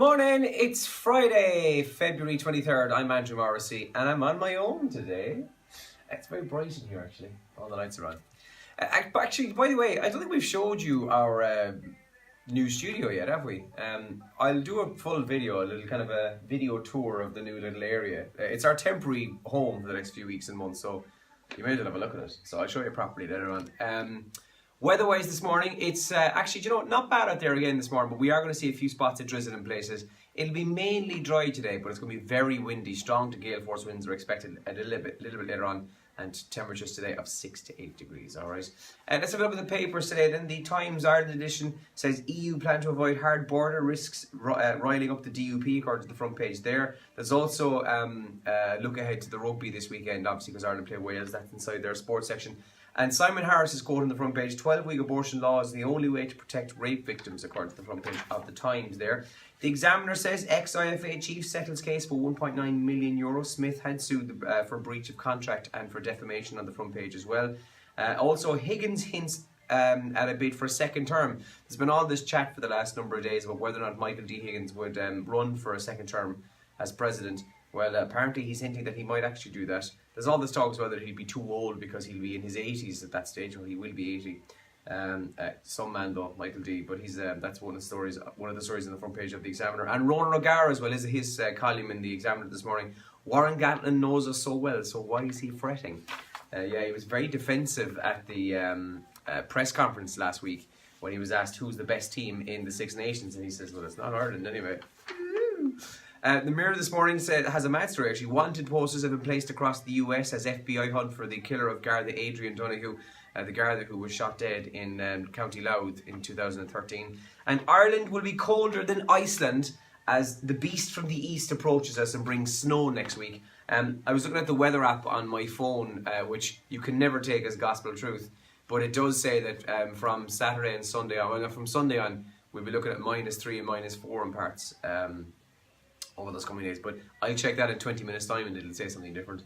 Morning, it's Friday, February 23rd. I'm Andrew Morrissey and I'm on my own today. It's very bright in here actually. All the lights are on. Actually, by the way, I don't think we've showed you our new studio yet, have we? I'll do a full video, a little kind of a video tour of the new little area. It's our temporary home for the next few weeks and months, so you may as well have a look at it. So I'll show you properly later on. Weather-wise this morning, it's actually, not bad out there again this morning, but we are going to see a few spots of drizzle in places. It'll be mainly dry today, but it's going to be very windy. Strong to gale force winds are expected a little bit later on, and temperatures today of 6 to 8 degrees, alright? Let's have a look at the papers today. Then the Times Ireland edition says EU plan to avoid hard border risks, riling up the DUP, according to the front page there. There's also look ahead to the rugby this weekend, obviously, because Ireland play Wales. That's inside their sports section. And Simon Harris is quoted on the front page, 12-week abortion law is the only way to protect rape victims, according to the front page of the Times there. The Examiner says ex-IFA chief settles case for €1.9 million. Smith had sued for breach of contract and for defamation on the front page as well. Also, Higgins hints at a bid for a second term. There's been all this chat for the last number of days about whether or not Michael D. Higgins would run for a second term as president. Well, apparently he's hinting that he might actually do that. There's all this talks whether he'd be too old because he'll be in his 80s at that stage, or he will be 80. Some man though, Michael D. But he's that's one of the stories on the front page of the Examiner. And Ronan O'Gara as well is his column in the Examiner this morning. Warren Gatland knows us so well, so why is he fretting? He was very defensive at the press conference last week when he was asked who's the best team in the Six Nations, and he says, well, it's not Ireland anyway. The Mirror this morning has a mad story actually. Wanted posters have been placed across the US as FBI hunt for the killer of Garda Adrian Donoghue, the Garda who was shot dead in County Louth in 2013. And Ireland will be colder than Iceland as the beast from the east approaches us and brings snow next week. I was looking at the weather app on my phone, which you can never take as gospel truth, but it does say that from Saturday and Sunday on, well, from Sunday on, we'll be looking at -3 and -4 in parts. Over those coming days, but I'll check that in 20 minutes time and it'll say something different.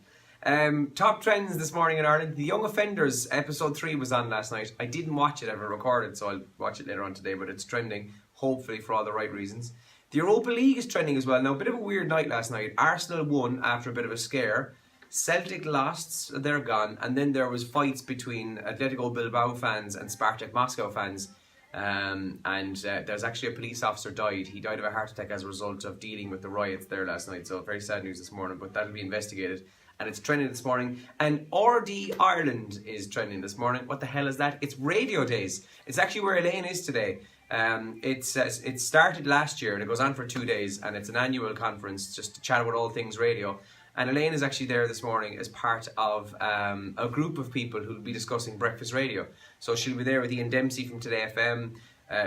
Top trends this morning in Ireland. The Young Offenders episode 3 was on last night. I didn't watch it ever recorded, so I'll watch it later on today, but it's trending, hopefully for all the right reasons. The Europa League is trending as well. Now, a bit of a weird night last night. Arsenal won after a bit of a scare. Celtic lost, so they're gone, and then there was fights between Atletico Bilbao fans and Spartak Moscow fans. There's actually a police officer died. He died of a heart attack as a result of dealing with the riots there last night. So very sad news this morning, but that'll be investigated. And it's trending this morning. And RD Ireland is trending this morning. What the hell is that? It's Radio Days. It's actually where Elaine is today. It started last year and it goes on for 2 days, and it's an annual conference just to chat about all things radio. And Elaine is actually there this morning as part of a group of people who will be discussing breakfast radio. So she'll be there with Ian Dempsey from Today FM.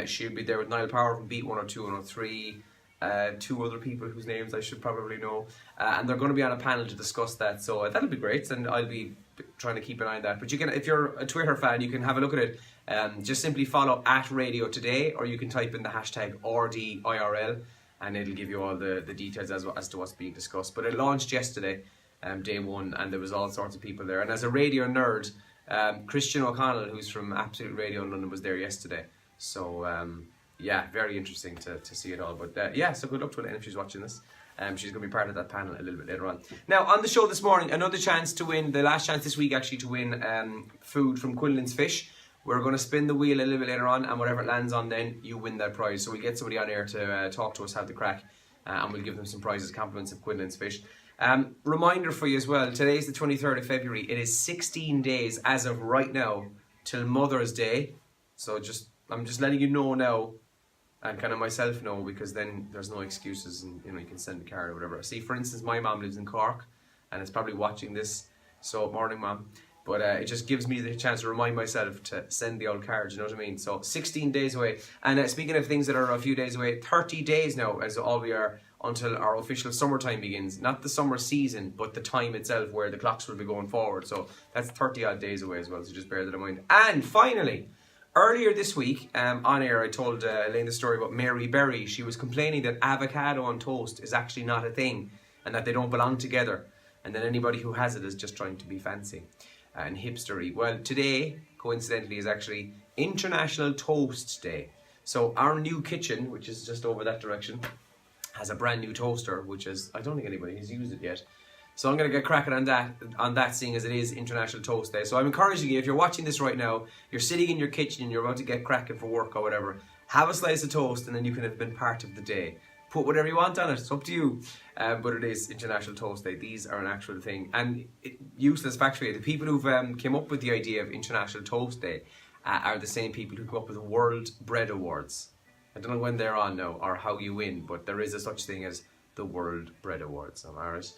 She'll be there with Niall Power from Beat 102 and 103. 2 other people whose names I should probably know. And they're going to be on a panel to discuss that. So that'll be great, and I'll be trying to keep an eye on that. But you can, if you're a Twitter fan, you can have a look at it. Just simply follow @Radio Today, or you can type in the hashtag RDIRL. And it'll give you all the details as to what's being discussed. But it launched yesterday, day 1, and there was all sorts of people there. And as a radio nerd, Christian O'Connell, who's from Absolute Radio in London, was there yesterday. So, very interesting to see it all. But so good luck to Elaine if she's watching this. She's going to be part of that panel a little bit later on. Now, on the show this morning, another chance to win, the last chance this week actually to win food from Quinlans Fish. We're going to spin the wheel a little bit later on, and whatever it lands on then, you win that prize. So we'll get somebody on air to talk to us, have the crack, and we'll give them some prizes, compliments of Quinlans Fish. Reminder for you as well, today's the 23rd of February. It is 16 days as of right now till Mother's Day. So I'm just letting you know now, and kind of myself know, because then there's no excuses, and you can send a card or whatever. See, for instance, my mom lives in Cork, and is probably watching this, so morning, Mom. But it just gives me the chance to remind myself to send the old cards, you know what I mean? So 16 days away. And speaking of things that are a few days away, 30 days now as all we are until our official summertime begins. Not the summer season, but the time itself where the clocks will be going forward. So that's 30 odd days away as well, so just bear that in mind. And finally, earlier this week, on air, I told Elaine the story about Mary Berry. She was complaining that avocado on toast is actually not a thing, and that they don't belong together, and that anybody who has it is just trying to be fancy and hipstery. Well, today, coincidentally, is actually International Toast Day. So our new kitchen, which is just over that direction, has a brand new toaster, which is, I don't think anybody has used it yet. So I'm going to get cracking on that, seeing as it is International Toast Day. So I'm encouraging you, if you're watching this right now, you're sitting in your kitchen and you're about to get cracking for work or whatever, have a slice of toast and then you can have been part of the day. Put whatever you want on it, it's up to you. But it is International Toast Day. These are an actual thing. And useless factory, the people who've came up with the idea of International Toast Day are the same people who come up with the World Bread Awards. I don't know when they're on now or how you win, but there is a such thing as the World Bread Awards. Am I right?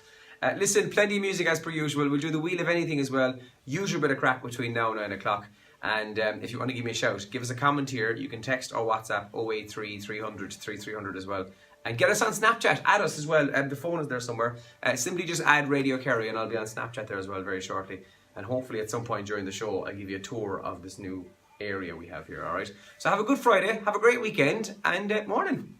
Listen, plenty of music as per usual. We'll do the Wheel of Anything as well. Usual bit of crack between now and 9 o'clock. And if you want to give me a shout, give us a comment here. You can text or WhatsApp 083 300 3300 as well. And get us on Snapchat. Add us as well. The phone is there somewhere. Simply just add Radio Kerry and I'll be on Snapchat there as well very shortly. And hopefully at some point during the show I'll give you a tour of this new area we have here. Alright. So have a good Friday. Have a great weekend. And morning.